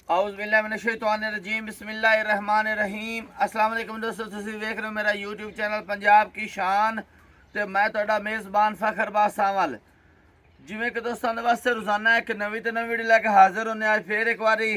औज़ुबिल्लाहिमिनश्शैतानिर्रजीम बिस्मिल्लाहिर्रहमानिर्रहीम। अस्सलाम वालेकुम दोस्तों, तुसीं वेख रहे हो मेरा यूट्यूब चैनल पंजाब की शान ते मैं तुहाडा मेज़बान फ़खर बासावल। जिवें कि दोस्तों दे वास्ते रोज़ाना एक नवी ते नवी वीडियो लैके हाज़र होने। आज फिर एक बारी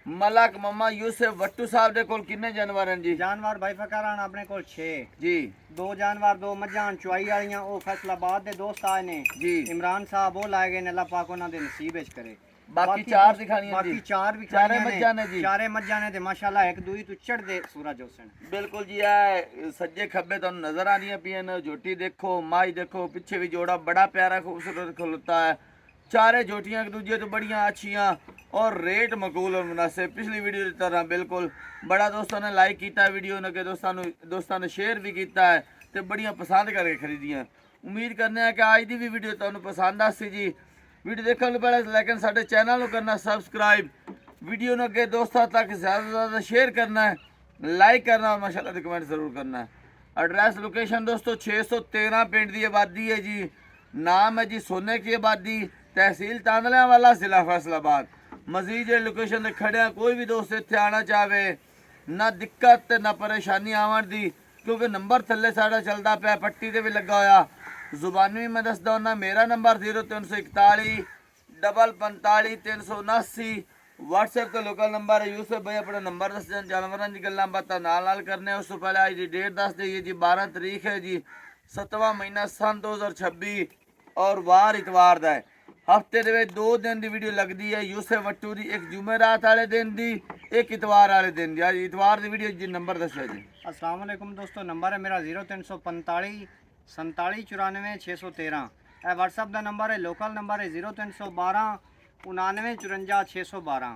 मलक मम्मा यूसुफ वट्टू साहब दे कोल किन्ने जानवर हैं जी? जानवर भाई फकर अपने को 6 जी। दो जानवर दो मझां चुआई वालियां ओ फैसलाबाद दे दोस्त आए ने जी। इमरान साहब वो लाए गए ने, अल्लाह पाक उन्हां दे नसीब विच करे। बाकी चार दिखानी बाकी जी। चार भी चारे मज्जां ने जी। चारे मज्जां ने ते माशाल्लाह एक दूई तो चढ़दे सूरज हुसन। बिल्कुल जी। है सज्जे खब्बे तुहानू नजर आ रही पियां। झोटी देखो, माई देखो, पीछे भी जोड़ा बड़ा प्यारा खूबसूरत खलोता है। चारे झोटियां एक दूजे तो बढ़िया अच्छियां और रेट मकबूल और मुनासिब। पिछली वीडियो की तरह बिल्कुल बड़ा दोस्तों ने लाइक किया वीडियो ने, दोस्तों ने शेयर भी किया है तो बढ़िया पसंद करके खरीदियां। उम्मीद करने हैं कि आज की भी वीडियो तुहानू पसंद आसी जी। वीडियो देखने तो पहले लेकिन साडे चैनल को करना सब्सक्राइब, वीडियो ने अगे दोस्तों तक ज़्यादा से ज़्यादा शेयर करना है, लाइक करना और माशाल्लाह से कमेंट ज़रूर करना है। एड्रैस लोकेशन दोस्तों 613 पिंड की आबादी है जी। नाम है जी सोने की आबादी, तहसील तांदलियां वाला, जिला फैसलाबाद। मजीद जो लोकेशन से खड़े कोई भी दोस्त इतने आना चाहे ना दिक्कत ना परेशानी आवन दी, क्योंकि नंबर थले साढ़ा चलता पाया, पट्टी से भी लगा होया। जुबानी भी मैं दसदा हूँ, मेरा नंबर 0341 45 379। व्हाट्सएप तो लोकल नंबर है। यूसुफ भाई अपना नंबर दस दें, जानवरों की गल्लां बातां नाल करने। उस तो पहले आज की डेट दस दईए जी। 12 तारीख है जी, 7वां महीना सन 2026 और वार इतवार का है। हफ्ते के 2 दिन की वीडियो लगती है यूसुफ वट्टू की, एक जुमेरात वाले दिन की, एक इतवार वाले दिन की। आज इतवार की वीडियो जी नंबर दसो जी। अस्सलाम वालेकुम दोस्तों, नंबर है मेरा 0345 47 94 613। यह व्हाट्सअप का नंबर है। लोकल नंबर है 0312 99 54 612।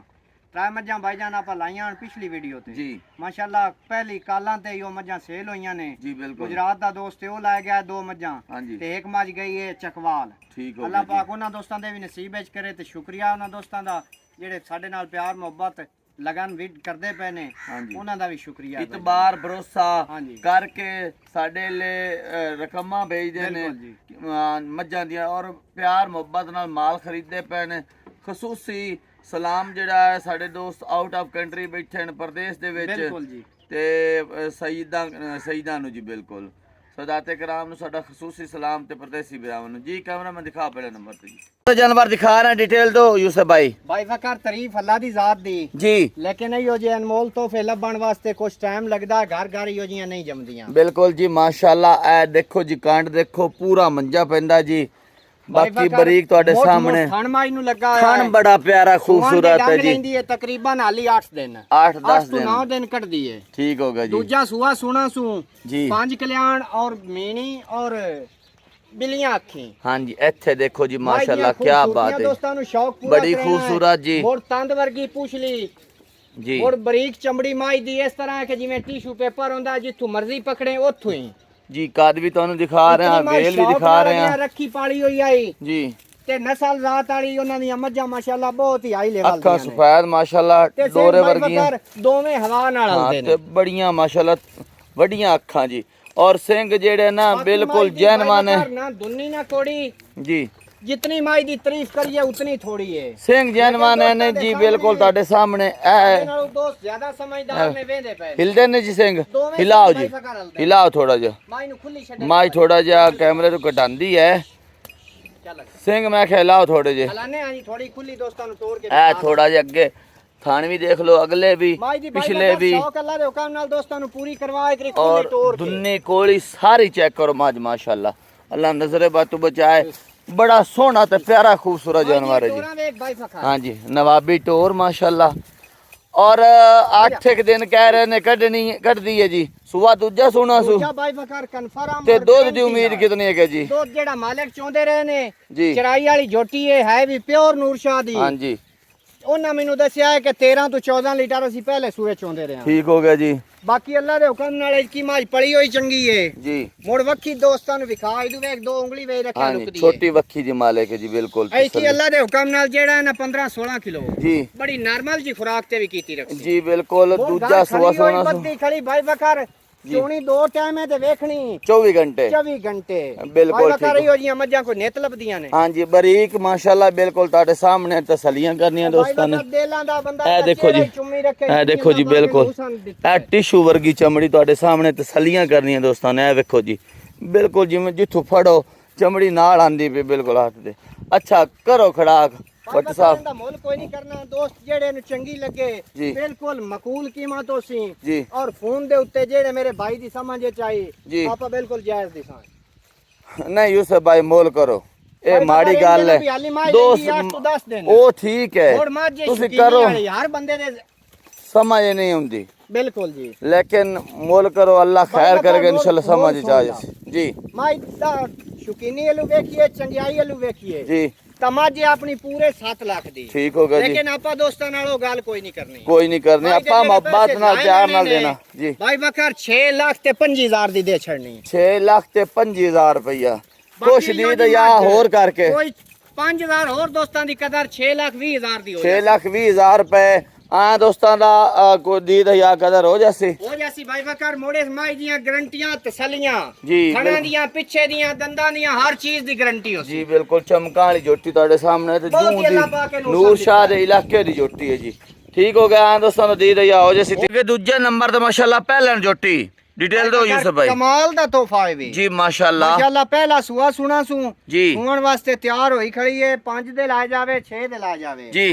त्रै मझां भाईजान आप लाइया पिछली वीडियो ते जी। माशाल्लाह पहली कालां ते यो मझां सेल होईयां ने जी बिल्कुल। गुजरात दा दोस्त ओ लाया गया 2 मझां हाँ जी। ते एक मझ गई है चकवाल। ठीक हो अल्लाह गया पाक उन्हां दोस्तां दे भी नसीब विच करे ते शुक्रिया उन्हां दोस्तां दा जेड़े साडे नाल प्यार मोहब्बत लगन भी करते पे ने। हाँ जी। उन्हां दा भी शुक्रिया। इतबार भरोसा हाँ जी। करके साडे ले रकमां भेजदे ने मझां दियां और प्यार मोहब्बत नाल माल खरीदते पे ने। खसूसी सलाम जिहड़ा है साडे दोस्त आउट ऑफ कंट्री बैठे ने प्रदेश दे विच ते सईदां नूं जी बिल्कुल सदाते कराम नूं साडा खसूसी सलाम ते परदेसी भरावां नूं जी। कैमरा मैं दिखा पहले नंबर ते जी। तो जानवर दिखा रहे हैं, डिटेल दो यूसुफ भाई। भाई फकर तारीफ अल्लाह दी जात दी जी। लेकिन इहो जे अनमोल तोहफे लभण वास्ते कुछ टाइम लगदा है, घर घर इहो जियां नहीं जमदियां। बिल्कुल जी माशाल्लाह। ए देखो जी कांड देखो, पूरा मंजा पैंदा जी। बाकी बरीक ਤੁਹਾਡੇ ਸਾਹਮਣੇ ਥਣ ਮਾਈ ਨੂੰ ਲੱਗਾ ਹੈ। ਥਣ ਬੜਾ ਪਿਆਰਾ ਖੂਬਸੂਰਤ ਹੈ ਜੀ। ਰਹਿੰਦੀ ਹੈ ਤਕਰੀਬਨ ਹਾਲੀ 8 ਦਿਨ 8-10 ਤੋਂ 9 ਦਿਨ ਕੱਢਦੀ ਹੈ। ਠੀਕ ਹੋ ਗਿਆ ਜੀ। ਦੂਜਾ ਸੂਆ ਸੁਣਾ ਸੂ ਜੀ। 5 ਕਲਿਆਣ और ਮੀਣੀ और ਬਿੱਲੀਆਂ ਅੱਖੀਂ। हाँ जी ਇੱਥੇ ਦੇਖੋ ਜੀ ਮਾਸ਼ਾਅੱਲਾ ਕੀ ਬਾਤ ਹੈ। ਦੋਸਤਾਂ ਨੂੰ ਸ਼ੌਕ ਪੂਰਾ ਬੜੀ ਖੂਬਸੂਰਤ ਜੀ। ਮੋੜ ਤੰਦ ਵਰਗੀ ਪੁਛਲੀ ਜੀ और ਬਰੀਕ ਚਮੜੀ ਮਾਈ ਦੀ ਇਸ ਤਰ੍ਹਾਂ ਕਿ ਜਿਵੇਂ ਟਿਸ਼ੂ ਪੇਪਰ ਹੁੰਦਾ, ਜਿੱਥੋਂ ਮਰਜ਼ੀ ਪਕੜੇ ਉੱਥੋਂ ਹੀ जी। कद भी ਤੁਹਾਨੂੰ ਦਿਖਾ ਰਹੇ ਹਾਂ, ਵੇਲ ਵੀ ਦਿਖਾ ਰਹੇ ਹਾਂ। ਰੱਖੀ ਪਾਲੀ ਹੋਈ ਆਈ जी ਤੇ ਨਸਲ ਜ਼ਾਤ ਵਾਲੀ ਉਹਨਾਂ ਦੀਆਂ ਮੱਝਾਂ ਮਾਸ਼ਾਅੱਲਾ ਬਹੁਤ ਹੀ ਹਾਈ ਲੈਵਲ ਦੀਆਂ ਨੇ। ਅੱਖਾਂ ਸਫੈਦ ਮਾਸ਼ਾਅੱਲਾ ਡੋਰੇ ਵਰਗੀਆਂ ਦੋਵੇਂ ਹਵਾ ਨਾਲ ਹਲਦੇ ਨੇ ਤੇ ਬੜੀਆਂ ਮਾਸ਼ਾਅੱਲਾ ਵੱਡੀਆਂ ਅੱਖਾਂ ਜੀ। और ਸਿੰਘ ਜਿਹੜੇ ਨਾ ਬਿਲकुल ਜੈਨਵਾਨ ਹੈ ना दुन्नी ना कोड़ी जी। जितनी माई दी तारीफ करिए उतनी थोड़ी है। ਸਿੰਘ ਜੈਨਵਾਨ ਨੇ ਜੀ ਬਿਲकुल ਤੁਹਾਡੇ ਸਾਹਮਣੇ ਇਹ दोस्त ज्यादा समझदार ने वेंदे पे ਹਿਲਦੇ ਨੇ ਜੀ ਸਿੰਘ। ਹਿਲਾਓ ਜੀ, ਹਿਲਾਓ ਥੋੜਾ ਜਿਹਾ। माई नु खुली छड़े ਮਾਈ ਥੋੜਾ ਜਿਹਾ ਕੈਮਰੇ ਤੋਂ ਘਟਾਉਂਦੀ ਹੈ ਸਿੰਘ। ਮੈਂ ਕਿਹਾ ਹਿਲਾਓ ਥੋੜੇ ਜਿਹੇ। हलाने हां जी थोड़ी खुली दोस्तां नु तोड़ के ਇਹ ਥੋੜਾ ਜਿਹਾ ਅੱਗੇ थान भी देख लो, अगले भी पिछले भी अल्लाह दे हुक्म नाल दोस्तां नु पूरी करवा एक खुली और तोड़ के दुन्नी कोली सारी चेक करो माज माशाल्लाह। अल्लाह नजरे बातों बचाए। बड़ा सोहना ते प्यारा खूबसूरत जानवर है जी। हाँ जी नवाबी टोर माशाल्लाह। और 8 एक दिन कह रहे ने कट दी है जी। सुबह दूजा सोना सु ते दूध दी उम्मीद कितनी है जी? दूध जेड़ा मालिक चोंदे रहे ने जी। चराई वाली झोटी है भी प्योर नूरशाह दी। हाँ जी। ਉਹਨਾਂ ਮੈਨੂੰ ਦੱਸਿਆ ਹੈ ਕਿ 13 ਤੋਂ 14 ਲੀਟਰ ਅਸੀਂ ਪਹਿਲੇ ਸੂਏ ਚੋਂਦੇ ਰਹੇ ਹਾਂ। ठीक हो गया जी। ਬਾਕੀ ਅੱਲਾ ਦੇ ਹੁਕਮ ਨਾਲ ਇਸकी ਮਾਝ ਪੜੀ ਹੋਈ ਚੰਗੀ ਏ जी। ਮੁੜ ਵੱਖੀ ਦੋਸਤਾਂ ਨੂੰ ਵਿਖਾ ਇਦੂ ਵੇਖ 2 ਉਂਗਲੀ ਵੇ ਰੱਖਿਆ हाँ जी ਲੁਕਦੀ ਏ। छोटी वक्खी जी मालिक है जी बिल्कुल। ਇਸकी ਅੱਲਾ ਦੇ ਹੁਕਮ ਨਾਲ ਜਿਹੜਾ ਹੈ ਨਾ 15 16 ਕਿਲੋ जी। ਬੜੀ ਨਾਰਮਲ ਜੀ ਖੁਰਾਕ ਤੇ ਵੀ ਕੀਤੀ ਰੱਖੀ जी बिल्कुल। दूजा सुबह सोना सु ਬੱਦੀ ਖੜੀ ਭਾਈ ਬਕਰ ਚੋਣੀ ਦੋ ਟਾਈਮ ਹੈ ਤੇ ਵੇਖਣੀ 24 ਘੰਟੇ 24 ਘੰਟੇ ਬਿਲਕੁਲ ਠੀਕ ਕਰ ਰਹੀ ਹੋ ਜੀਆਂ ਮੱਝਾਂ ਕੋਈ ਨਿਤ ਲੱਭਦੀਆਂ ਨੇ ਹਾਂਜੀ ਬਰੀਕ ਮਾਸ਼ਾਅੱਲਾ ਬਿਲਕੁਲ ਤੁਹਾਡੇ ਸਾਹਮਣੇ ਤਸੱਲੀਆਂ ਕਰਨੀਆਂ ਦੋਸਤਾਂ ਨੇ ਦੇਲਾਂ ਦਾ ਬੰਦਾ ਇਹ ਦੇਖੋ ਜੀ ਚੁੰਮੀ ਰੱਖੇ ਇਹ ਦੇਖੋ ਜੀ ਬਿਲਕੁਲ ਇਹ ਟਿਸ਼ੂ ਵਰਗੀ ਚਮੜੀ ਤੁਹਾਡੇ ਸਾਹਮਣੇ ਤਸੱਲੀਆਂ ਕਰਨੀਆਂ ਦੋਸਤਾਂ ਨੇ ਇਹ ਵੇਖੋ ਜੀ ਬਿਲਕੁਲ ਜਿਵੇਂ ਜਿੱਥੋਂ ਫੜੋ ਚਮੜੀ ਨਾਲ ਆਂਦੀ ਪਈ ਬਿਲਕੁਲ ਹੱਥ ਦੇ ਅੱਛਾ ਕਰੋ ਖੜਾਕ ਵੱਟ ਸਾਹਿਬ ਦਾ ਮੁੱਲ ਕੋਈ ਨਹੀਂ ਕਰਨਾ ਦੋਸਤ ਜਿਹੜੇ ਨੂੰ ਚੰਗੀ ਲੱਗੇ ਜੀ। ਬਿਲਕੁਲ ਮਕੂਲ ਕੀਮਤ ਹੋਸੀ ਜੀ ਔਰ ਫੋਨ ਦੇ ਉੱਤੇ ਜਿਹੜੇ ਮੇਰੇ ਭਾਈ ਦੀ ਸਮਝ ਜੀ। ਚਾਹੀ ਆਪਾਂ ਬਿਲਕੁਲ ਜਾਇਜ਼ ਦਿਸਾਂ ਨਹੀਂ ਯੂਸਫ ਭਾਈ ਮੋਲ ਕਰੋ ਇਹ ਮਾੜੀ ਗੱਲ ਹੈ ਦੋਸਤ ਉਹ ਠੀਕ ਹੈ ਤੁਸੀਂ ਕਰੋ ਹਰ ਬੰਦੇ ਦੇ ਸਮਝ ਨਹੀਂ ਹੁੰਦੀ ਬਿਲकुल जी लेकिन मोल करो अल्लाह खैर करेगा इंशाल्लाह समझ जाए जी माई दा शौकीनी अलू देखिए चंगियाई अलू देखिए जी तमाजे अपनी पूरे 7 लाख दी ठीक होगा जी लेकिन आपा दोस्तां नालों गल कोई नहीं करनी आपा मोहब्बत नाल प्यार नाल देना जी भाई बकर 6 लाख ते 5000 दी दे छड़नी 6 लाख ते 5000 रुपया कुछ दी तो या होर करके कोई 5000 और दोस्तां दी कदर 6 लाख 20000 दी हो 6 लाख 20000 रुपए हाँ दोस्तों दा को दी तो या कदर हो जासी भाई बकर मोड़े माई दियां गारंटियां तसल्लियां जी खाना दियां पीछे दियां दंदां दियां हर चीज दी गारंटी हो जी बिल्कुल चमका वाली जोटी ਤੁਹਾਡੇ ਸਾਹਮਣੇ ਤੇ ਜੂੰ ਦੀ ਨੂਰ ਸ਼ਾਹ ਦੇ ਇਲਾਕੇ ਦੀ ਜੋਟੀ ਹੈ ਜੀ ਠੀਕ ਹੋ ਗਿਆ ਦੋਸਤਾਂ ਨੂੰ ਦੀ ਦਇਆ ਹੋ ਜਾਸੀ ਤੇ ਦੂਜੇ ਨੰਬਰ ਤੇ ਮਾਸ਼ਾਅੱਲਾ ਪਹਿਲਾਂ ਜੋਟੀ डिटेल दो यूसुफ भाई कमाल दा तोहफा है भी जी माशाल्लाह पहला सुआ सुना सु जी हुन वास्ते तैयार होई खड़ी है 5 दे ला जावे 6 दे ला जावे जी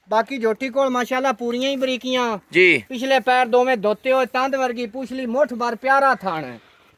बाकी जोटी कोल माशाल्लाह पूरियां ही बरीकियां जी पिछले पैर दो में धोते हो तंद वर्गी पुछली मुठ भर प्यारा थान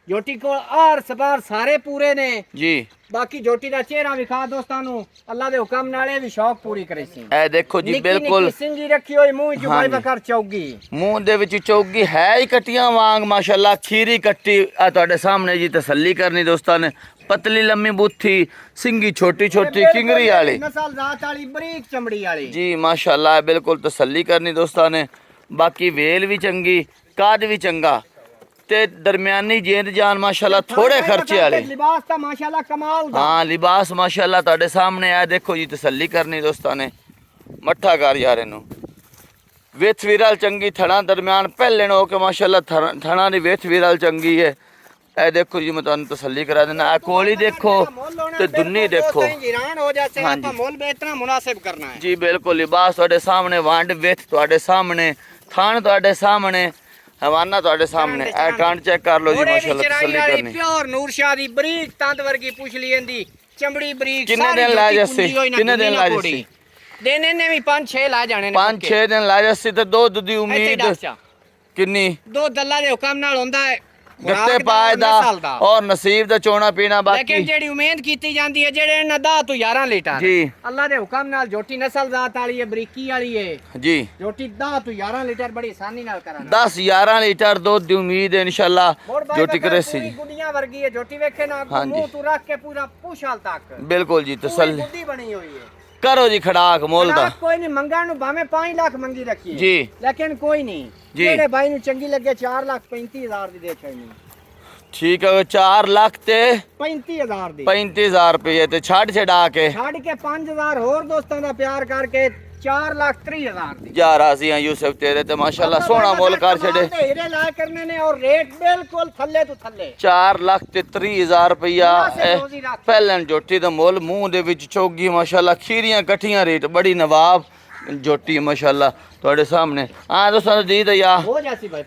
जोटी कोल आर सबार सारे पूरे ने जी बाकी जोटी दा चेहरा विखा दोस्तां नु अल्लाह दे हुक्म नाले भी शौक पूरी करे सी ए देखो जी बिल्कुल सिंगी रखी होई मुंह च भाई बकर चौगी मुंह दे विच चौगी है ही कटियां वांग माशाल्लाह खीरी कट्टी आ ਤੁਹਾਡੇ सामने जी तसल्ली करनी दोस्तां ने पतली लम्मी बूथी सिंगी छोटी छोटी किंगरी वाली नस्ल जात वाली बरीक चमड़ी वाली जी माशाल्लाह बिल्कुल तसल्ली करनी दोस्तां ने बाकी वेल भी चंगी काद भी चंगा ते दरमियानी जेंद जान माशाल्लाह थोड़े खर्चे वाले लिबास ता माशाल्लाह कमाल दा हां लिबास माशाल्लाह ਤੁਹਾਡੇ सामने आ देखो जी तसल्ली करनी दोस्तां ने मट्ठा कर यार इनु वेथ विरल चंगी थड़ा दरमियान पहले नो के माशाल्लाह थड़ा दी वेथ विरल चंगी है ए देखो जी मैं तुहानू तसल्ली करा देना आ कोली देखो ते दुन्नी देखो हैरान हो जाते हैं आप मोल बेचना मुनासिब करना है जी बिल्कुल लिबास ਤੁਹਾਡੇ सामने वांड वेथ ਤੁਹਾਡੇ सामने थान ਤੁਹਾਡੇ सामने हवाना ਤੁਹਾਡੇ सामने ए कांड चेक कर लो जी माशाल्लाह तसल्ली करनी प्योर नूर शाह दी बरीक तंद वर्गी पुछली इंदी चमड़ी बरीक कितने दिन ला जैसे कितने दिन ला जैसे देने ने भी 5-6 ला जाने 5-6 दिन ला जैसे ते दो दी उम्मीद किन्नी दो दल्ला दे हुक्म नाल होंदा है गत्ते पाए दा और नसीब दा चोना पीना बाकी लेकिन जेडी उम्मीद कीती जांदी है जेड़े ना 10 तो 11 लीटर जी अल्लाह दे हुक्म नाल जोटी नस्ल जात वाली है बरीकी वाली है जी जोटी 10 तो 11 लीटर बड़ी आसानी नाल कराना 10-11 लीटर दूध दी उम्मीद है इंशाल्लाह जोटी करे सी गुडियां वर्गी है जोटी वेखे ना मुंह तू रख के पूरा पूछाल तक बिल्कुल जी तसल्ली गुडी बनी हुई है करो जी खड़ाक मोल दा कोई नहीं मंगा नु भावे 5 लाख मंगी रखी जी लेकिन कोई नहीं जेड़े भाई नु चंगी लगे 4,35,000 दी दे छड़नी ठीक है 4 लाख ते 35,000 दी 35,000 रुपए ते छड़ा के 5,000 और दोस्तां दा प्यार करके 4,30,000 दी जा राजी हैं यूसुफ तेरे ते माशाल्लाह सोना मोल कर छड़े हीरे ला करने ने और रेट बिल्कुल थल्ले तो थल्ले 4,30,000 रुपया पहलन जोटी दा मोल मुंह दे विच चौगी माशाल्लाह खीरियां कठियां रेट बड़ी नवाब जोटी माशाल्लाह ਤੁਹਾਡੇ सामने हां दोस्तों दी दया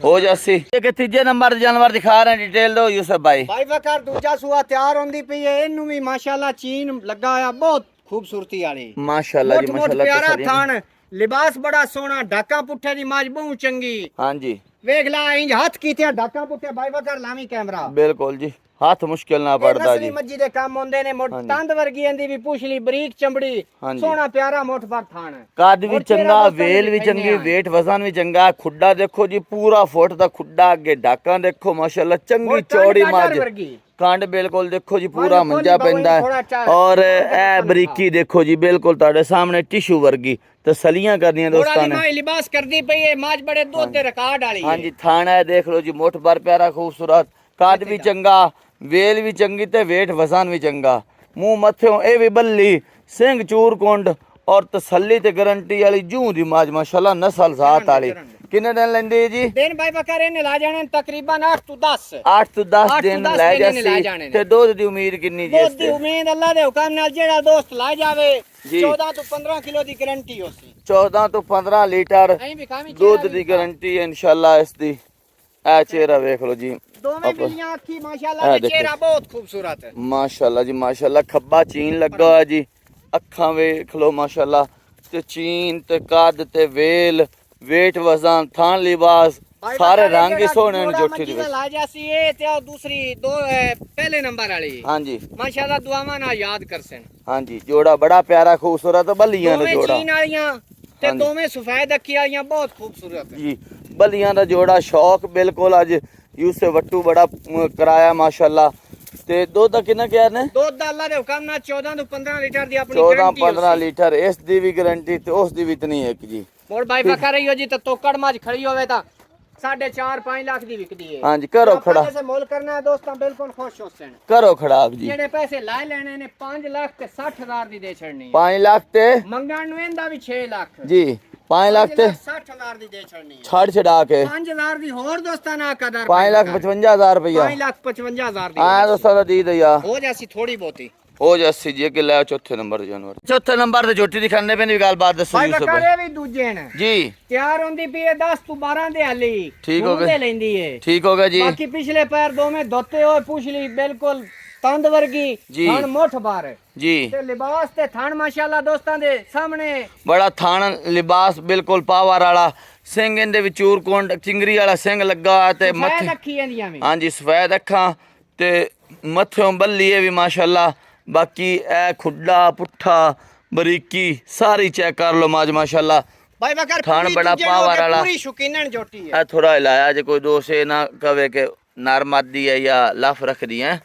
हो जासी एक तीजे नंबर जानवर दिखा रहे हैं डिटेल दो यूसुफ भाई बकर दूजा सुआ तैयार होंदी पई है इनु भी माशाल्लाह चीन लगा होया बहुत खूबसूरती वाली माशाल्लाह जी माशाल्लाह प्यारा थान लिबास बड़ा सोना ढाका पुट्ठे दी माज बहु चंगी हां जी वेख ला इंज हाथ कीते ढाका पुट्ठे भाई बकर लामी कैमरा बिल्कुल जी हाथ मुश्किल ना पड़दा जी मज्जी दे काम होंदे ने तंद वर्गी अंदी भी पूछली बरीक चमड़ी सोना प्यारा मोठ पर थान काद भी चंगा वेल भी चंगी वेट वजन भी चंगा खुड्डा देखो जी पूरा फुट दा खुड्डा अगे ढाका देखो माशाल्लाह चंगी चौड़ी माज कांड बिल्कुल देखो जी पूरा मंजा पैंदा है और ए बरीकी देखो जी बिल्कुल ਤੁਹਾਡੇ सामने टिश्यू वर्गी तसलियां करनियां दोस्तां ने लिबास करदी पई है माज बड़े दूध दे रिकॉर्ड वाली हां जी थाना है देख लो जी मोठ भर प्यारा खूबसूरत काद भी चंगा वेल भी चंगी ते वेट वजन भी चंगा मुंह मथ्यों ए भी बल्ली सिंह चूर कुंड और तसल्ली ते गारंटी वाली जूं दी माज माशाल्लाह नस्ल जात वाली किन्ने दिन लेंदी है जी? दिन भाई बकर इन्हें ला जाने तकरीबन 8 तो 10 8 ਤੋਂ 10 ਦਿਨ ਲੈ ਲਾ ਜਾਣੇ ਜਾਸੀ ਤੇ ਦੁੱਧ ਦੀ ਉਮੀਦ ਕਿੰਨੀ ਜੀ? ਦੁੱਧ ਦੀ ਉਮੀਦ ਅੱਲਾ ਦੇ ਹੁਕਮ ਨਾਲ ਜਿਹੜਾ ਦੋਸਤ ਲਾ ਜਾਵੇ ਜੀ। 14 ਤੋਂ 15 ਕਿਲੋ ਦੀ ਗਾਰੰਟੀ ਹੋਸੀ 14 ਤੋਂ 15 ਲੀਟਰ ਐਂ ਵੀ ਕਾਮੀ ਦੁੱਧ ਦੀ ਗਾਰੰਟੀ ਹੈ ਇਨਸ਼ਾਅੱਲਾ ਇਸ ਦੀ। ਇਹ ਚਿਹਰਾ ਵੇਖ ਲਓ ਜੀ ਦੋਵੇਂ ਬਿੱਲੀਆਂ ਅੱਖੀ ਮਾਸ਼ਾਅੱਲਾ ਤੇ ਚਿਹਰਾ ਬਹੁਤ ਖੂਬਸੂਰਤ ਹੈ ਮਾਸ਼ਾਅੱਲਾ ਜੀ ਮਾਸ਼ਾਅੱਲਾ। ਖੱਬਾ ਚੀਨ ਲੱਗਾ ਹੋਇਆ ਜੀ, ਅੱਖਾਂ ਵੇਖ ਲਓ ਮਾਸ਼ਾਅੱਲਾ ਤੇ ਚੀਨ ਤੇ ਕੱਦ ਤੇ ਵੇਲ ਵੇਟ ਵਜ਼ਨ ਥਾਨ ਲਿਬਾਸ ਸਾਰੇ ਰੰਗ ਹੀ ਸੋਹਣੇ ਨੇ ਜੋਟੀ ਦੇ ਵਿੱਚ। ਲਾ ਜਾਸੀ ਇਹ ਤੇ ਉਹ ਦੂਸਰੀ ਦੋ ਪਹਿਲੇ ਨੰਬਰ ਵਾਲੀ ਹਾਂਜੀ ਮਾਸ਼ਾਅੱਲਾ ਦੁਆਵਾਂ ਨਾਲ ਯਾਦ ਕਰਸਨ। ਹਾਂਜੀ ਜੋੜਾ ਬੜਾ ਪਿਆਰਾ ਖੂਬਸੂਰਤ ਬੱਲੀਆਂ ਦਾ ਦੋਵੇਂ ਜੋੜਾ ਚੀਨ ਵਾਲੀਆਂ ਤੇ ਹਾਂਜੀ। ਦੋਵੇਂ ਸਫੈਦ ਅੱਖੀ ਵਾਲੀਆਂ ਬਹੁਤ ਖੂਬਸੂਰਤ ਹੈ ਜੀ। ਬੱਲੀਆਂ ਦਾ ਜੋੜਾ ਸ਼ੌਕ ਬਿਲਕੁਲ ਅੱਜ ਯੂਸੇ ਵੱਟੂ ਬੜਾ ਕਰਾਇਆ ਮਾਸ਼ਾਅੱਲਾ। ਤੇ ਦੁੱਧ ਦਾ ਕਿੰਨਾ ਕਿਹਾ ਨੇ? ਦੁੱਧ ਦਾ ਅੱਲਾ ਦੇ ਹੁਕਮ ਨਾਲ 14 ਤੋਂ 15 ਲੀਟਰ ਦੀ ਆਪਣੀ 14 ਗਾਰੰਟੀ 15 ਲੀਟਰ ਇਸ ਦੀ ਵੀ ਗਾਰੰਟੀ ਤੇ ਉਸ ਦੀ ਵੀ ਇਤਨੀ ਹੈ ਕਿ ਜੀ। ਹੋਰ ਭਾਈ ਬਕਾ ਰਹੀ ਹੋ ਜੀ ਤਾਂ ਤੋਕੜ ਮਾਝ ਖੜੀ ਹੋਵੇ ਤਾਂ 4.5 ਲੱਖ ਦੀ ਵਿਕਦੀ ਹੈ। ਹਾਂਜੀ ਕਰੋ ਖੜਾ ਜੈਸੇ ਮੁੱਲ ਕਰਨਾ ਹੈ ਦੋਸਤਾਂ ਬਿਲਕੁਲ ਖੁਸ਼ ਹੋ ਸਨ। ਕਰੋ ਖੜਾ ਆਪ ਜੀ। ਜਿਹੜੇ ਪੈਸੇ ਲਾਏ ਲੈਣੇ ਨੇ 5 ਲੱਖ ਤੇ 60,000 ਦੀ ਦੇ ਛੜਨੀ 5 ਲੱਖ ਤੇ ਮੰਗਣ ਨੂੰ ਇਹਦਾ ਵੀ 6 ਲੱਖ ਜੀ 5 ਲੱਖ ਤੇ 60,000 ਦੀ ਦੇ ਛੜਨੀ ਛੱਡ ਛਡਾ ਕੇ 5,000 ਦੀ ਹੋਰ ਦੋਸਤਾਂ ਨਾ ਕਦਰ 5 ਲੱਖ 55,000 ਰੁਪਇਆ 5,55,000 ਦੀ ਆ ਦੋਸਤਾਂ ਦਾ ਦੀ ਦਿਆ ਹੋ ਜਾਸੀ ਥੋੜੀ ਬਹੁਤੀ ਹੋ ਜਾਸੀ ਜੀ ਕਿ ਲੈ ਚੌਥੇ ਨੰਬਰ ਦੇ ਜਾਨਵਰ। ਚੌਥੇ ਨੰਬਰ ਤੇ ਝੋਟੀ ਦਿਖਾਣੇ ਪੈਂਦੀ ਗੱਲ ਬਾਤ ਦੱਸੋ ਭਾਈ ਯੂਸਫ ਬਕਰੇ ਵੀ ਦੂਜੇ ਨੇ ਜੀ। ਤਿਆਰ ਹੁੰਦੀ ਪਈ ਹੈ 10 ਤੋਂ 12 ਦੇ ਹਾਲੀ ਠੀਕ ਹੋ ਗਏ। ਦੇ ਲੈਂਦੀ ਹੈ ਠੀਕ ਹੋ ਗਿਆ ਜੀ। ਬਾਕੀ ਪਿਛਲੇ ਪੈਰ ਦੋਵੇਂ ਧੋਤੇ ਹੋਏ ਪੁਛਲੀ ਬਿਲਕੁਲ ਤੰਦ ਵਰਗੀ ਜੀ। ਥਣ ਮੁੱਠ ਬਾਰ ਜੀ ਤੇ ਲਿਬਾਸ ਤੇ ਥਣ ਮਾਸ਼ਾਅੱਲਾ ਦੋਸਤਾਂ ਦੇ ਸਾਹਮਣੇ ਬੜਾ ਥਾਣ ਲਿਬਾਸ ਬਿਲਕੁਲ ਪਾਵਰ ਵਾਲਾ ਸਿੰਘ ਇਹਦੇ ਵਿੱਚ ਚੂਰਕੁੰਡ ਚਿੰਗਰੀ ਵਾਲਾ ਸਿੰਘ ਲੱਗਾ ਤੇ ਸਫੈਦ ਮੱਥੇ ਅੱਖੀ ਜਾਂਦੀਆਂ ਵੀ ਹਾਂਜੀ ਸਫੈਦ ਅੱਖਾਂ ਤੇ ਮੱਥੋਂ ਬੱਲੀ ਹੈ ਵੀ ਮਾਸ਼ਾਅੱਲਾ। ਬਾਕੀ ਇਹ ਖੁੱਡਾ ਪੁੱਠਾ ਬਰੀਕੀ ਸਾਰੀ ਚੈੱਕ ਕਰ ਲਓ ਮਾਸ਼ਾਅੱਲਾ। ਭਾਈ ਬਕਰ ਥਣ ਬੜਾ ਪਾਵਰ ਵਾਲਾ ਪੂਰੀ ਸ਼ੁਕੀਨਣ ਜੋਟੀ ਹੈ। ਇਹ ਥੋੜਾ ਹਿਲਾਇਆ ਜੇ ਕੋਈ ਦੋਸਤ ਇਹ ਨਾ ਕਵੇ ਕਿ ਨਰਮਾਦੀ ਹੈ ਜਾਂ ਲਫ ਰੱਖਦੀ ਹੈ।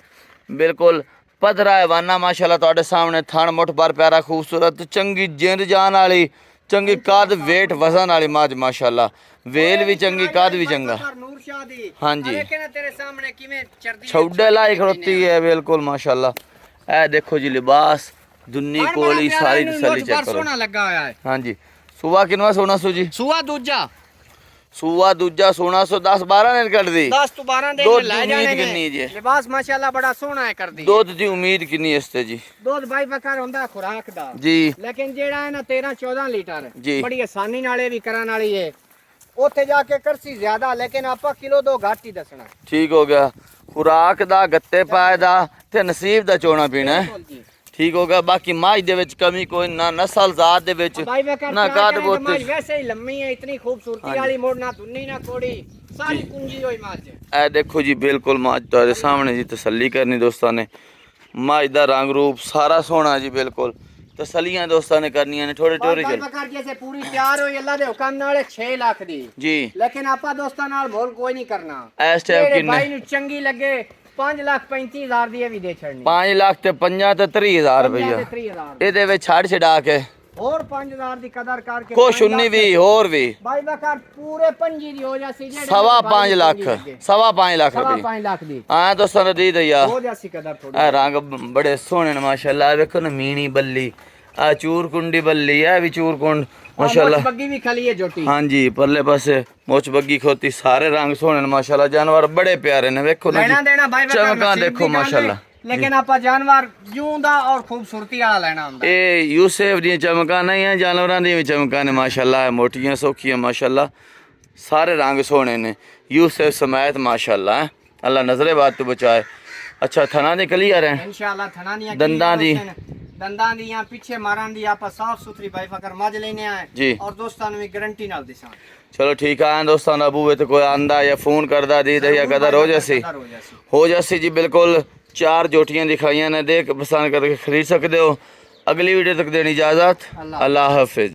ਬਿਲਕੁਲ ਪਧਰਾ ਹਵਾਨਾ ਮਾਸ਼ਾਅੱਲਾ ਤੁਹਾਡੇ ਸਾਹਮਣੇ ਥਣ ਮੁੱਠ ਪਰ ਪਿਆਰਾ ਖੂਬਸੂਰਤ ਚੰਗੀ ਜਿੰਦ ਜਾਨ ਵਾਲੀ ਚੰਗੀ ਕੱਦ ਵੇਟ ਵਜ਼ਨ ਵਾਲੀ ਮਾਸ਼ਾਅੱਲਾ। ਵੇਲ ਵੀ ਚੰਗੀ ਕੱਦ ਵੀ ਚੰਗਾ ਨੂਰ ਸ਼ਾਹ ਦੀ ਹਾਂਜੀ। ਲੇਕਿਨ ਤੇਰੇ ਸਾਹਮਣੇ ਕਿਵੇਂ ਚੜਦੀ ਛੌਡੇ ਲਾਈ ਖੜੋਤੀ ਹੈ ਬਿਲਕੁਲ ਮਾਸ਼ਾਅੱਲਾ। ਇਹ ਦੇਖੋ ਜੀ ਲਿਬਾਸ ਦੁੰਨੀ ਕੋਲੀ ਸਾਰੀ ਤਸੱਲੀ ਚੈੱਕ ਕਰੋ। ਸੋਹਣਾ ਲੱਗਾ ਹੋਇਆ ਹੈ। ਹਾਂਜੀ ਸੂਆ ਕਿੰਨਾ ਸੋਨਾ ਸੂ ਜੀ? ਸੂਆ ਦੂਜਾ ਸੂਆ ਦੂਜਾ ਸੋਨਾ 110 12 ਨੇ ਕੱਢਦੀ 10 ਤੋਂ 12 ਦੇ ਦੁੱਧ ਲੈ ਦੀ ਜਾਣੇ ਉਮੀਦ ਨੇ। ਕਿੰਨੀ ਜੀ? ਲਿਬਾਸ ਮਾਸ਼ਾਅੱਲਾ ਬੜਾ ਸੋਹਣਾ ਹੈ ਕਰਦੀ ਦੁੱਧ ਦੀ ਉਮੀਦ ਕਿੰਨੀ ਇਸ ਤੇ ਜੀ? ਦੁੱਧ ਭਾਈ ਬਕਰ ਹੁੰਦਾ ਖੁਰਾਕ ਦਾ ਜੀ ਲੇਕਿਨ ਜਿਹੜਾ ਹੈ ਨਾ 13 14 ਲੀਟਰ ਜੀ। ਬੜੀ ਆਸਾਨੀ ਨਾਲ ਇਹ ਵੀ ਕਰਨ ਵਾਲੀ ਹੈ। ਉੱਥੇ ਜਾ ਕੇ ਕਰਸੀ ਜ਼ਿਆਦਾ ਲੇਕਿਨ ਆਪਾਂ ਕਿਲੋ 2 ਘੱਟ ਹੀ ਦੱਸਣਾ। ਠੀਕ ਹੋ ਗਿਆ। ਖੁਰਾਕ ਦਾ ਗੱਤੇ ਪਾਏ ਦਾ ਤੇ ਨਸੀਬ ਦਾ ਚੋਣਾ ਪੀਣਾ ਹੈ। ਬਿਲਕੁਲ ਜੀ। ਠੀਕ ਹੋ ਗਿਆ। ਬਾਕੀ ਮਾਝ ਦੇ ਵਿੱਚ ਕਮੀ ਕੋਈ ਨਾ ਨਸਲ ਜ਼ਾਤ ਦੇ ਵਿੱਚ ਭਾਈ ਬਕਰ ਨਾ ਕਾਦ ਬੋਤ ਵੈਸੇ ਹੀ ਲੰਮੀ ਹੈ ਇਤਨੀ ਖੂਬਸੂਰਤੀ ਵਾਲੀ ਮੋੜ ਨਾ ਤੁੰਨੀ ਨਾ ਕੋੜੀ ਸਾਰੀ ਕੁੰਜੀ ਹੋਈ ਮੱਝ। ਇਹ ਦੇਖੋ ਜੀ ਬਿਲਕੁਲ ਮਾਝ ਤੁਹਾਡੇ ਸਾਹਮਣੇ ਜੀ ਤਸੱਲੀ ਕਰਨੀ ਦੋਸਤਾਂ ਨੇ। ਮਾਝ ਦਾ ਰੰਗ ਰੂਪ ਸਾਰਾ ਸੋਹਣਾ ਜੀ ਬਿਲਕੁਲ ਤਸੱਲੀਆਂ ਦੋਸਤਾਂ ਨੇ ਕਰਨੀਆਂ ਨੇ ਥੋੜੇ ਟੋਰੇ ਭਾਈ ਚ ਬਕਰ ਜੈਸੇ ਪੂਰੀ ਤਿਆਰ ਹੋਈ ਅੱਲਾ ਦੇ ਹੁਕਮ ਨਾਲ 6 ਲੱਖ ਦੀ ਜੀ। ਲੇਕਿਨ ਆਪਾਂ ਦੋਸਤਾਂ ਨਾਲ ਮੋਲ ਕੋਈ ਨਹੀਂ ਕਰਨਾ। ਇਸ ਟਾਈਮ ਜਿਹੜੇ ਕਿੰਨੇ? ਭਾਈ ਨੂੰ ਚੰਗੀ ਲੱਗੇ 5,35,000 ਦੀ ਇਹ ਵੀ ਦੇ ਛੜਨੀ 5 ਲੱਖ ਤੇ 50 ਤੇ 30,000 ਰੁਪਇਆ 30,000 ਇਹਦੇ ਵਿੱਚ ਛੱਡ ਛਡਾ ਕੇ ਹੋਰ 5,000 ਦੀ ਕਦਰ ਕਰਕੇ ਕੁਛ 19 ਵੀ ਹੋਰ ਵੀ ਭਾਈ ਬਕਰ ਪੂਰੇ 5 ਦੀ ਹੋ ਜਾਸੀ ਜਿਹੜੇ 5.5 ਲੱਖ 5.5 ਲੱਖ ਰੁਪਏ 5 ਲੱਖ ਦੀ ਹਾਂ ਦੋਸਤਾਂ ਨੇ ਦੀ ਦਈਆ। ਹੋ ਜਾਸੀ ਕਦਰ ਥੋੜੀ ਇਹ ਰੰਗ ਬੜੇ ਸੋਹਣੇ ਨੇ ਮਾਸ਼ਾਅੱਲਾ। ਵੇਖੋ ਨਾ ਮੀਣੀ ਬੱਲੀ ਆ ਚੂਰ ਕੁੰਡੀ ਬੱਲੀ ਆ ਵੀ ਚੂਰ ਕੁੰਡ ਮਾਸ਼ਾਅੱਲਾ। ਬੱਗੀ ਵੀ ਖਲੀ ਹੈ ਜੋਟੀ ਹਾਂਜੀ ਪਰਲੇ ਪਾਸੇ ਮੁੱਛ ਬੱਗੀ ਖੋਤੀ ਸਾਰੇ ਰੰਗ ਸੋਹਣੇ ਨੇ ਮਾਸ਼ਾਅੱਲਾ। ਜਾਨਵਰ ਬੜੇ ਪਿਆਰੇ ਨੇ ਵੇਖੋ ਨਾ ਲੈਣਾ ਦੇਣਾ ਭਾਈ ਬਕਰ ਚਮਕਾਂ ਦੇਖੋ ਮਾਸ਼ਾਅੱਲਾ। ਲੇਕਿਨ ਆਪਾਂ ਜਾਨਵਰ ਜਿਉਂਦਾ ਔਰ ਖੂਬਸੂਰਤੀ ਵਾਲਾ ਲੈਣਾ ਹੁੰਦਾ। ਇਹ ਯੂਸਫ ਦੀਆਂ ਚਮਕਾਂ ਨਹੀਂ ਆ ਜਾਨਵਰਾਂ ਦੀਆਂ ਵੀ ਚਮਕਾਂ ਨੇ ਮਾਸ਼ਾਅੱਲਾ। ਮੋਟੀਆਂ ਸੌਖੀਆਂ ਮਾਸ਼ਾਅੱਲਾ ਸਾਰੇ ਰੰਗ ਸੋਹਣੇ ਨੇ ਯੂਸਫ ਸਮੈਤ ਮਾਸ਼ਾਅੱਲਾ। ਅੱਲਾ ਨਜ਼ਰੇ ਬਾਤ ਤੋਂ ਬਚਾਏ। ਅੱਛਾ ਥਣਾ ਦੇ ਕਲੀਅਰ ਹੈ ਇਨਸ਼ਾਅੱਲਾ ਥਣਾ ਦੀਆਂ ਦੰਦਾਂ ਦੀ ਦੰਦਾਂ ਦੀਆਂ ਪਿੱਛੇ ਮਾਰਨ ਦੀ ਆਪਾਂ ਸਾਫ ਸੁਥਰੀ ਭਾਈ ਫਕਰ ਮੱਝ ਲੈਨੇ ਆਏ ਜੀ। ਔਰ ਦੋਸਤਾਂ ਨੂੰ ਵੀ ਗਾਰੰਟੀ ਨਾਲ ਦਿਸਾਂ। ਚਲੋ ਠੀਕ ਆ ਦੋਸਤਾਂ ਦਾ ਬੂਏ ਤੇ ਕੋਈ ਆਂਦਾ ਜਾਂ ਫੋਨ ਕਰਦਾ ਦੀ ਜਾਂ ਕਦਰ ਹੋ ਜਾਸੀ ਜੀ। ਬਿਲਕੁਲ 4 ਜੋਟੀਆਂ ਦਿਖਾਈਆਂ ਨੇ ਦੇਖ ਪਸੰਦ ਕਰਕੇ ਖਰੀਦ ਸਕਦੇ ਹੋ। ਅਗਲੀ ਵੀਡੀਓ ਤੱਕ ਦੇਣੀ ਇਜਾਜ਼ਤ। ਅੱਲਾਹ ਹਾਫਿਜ਼।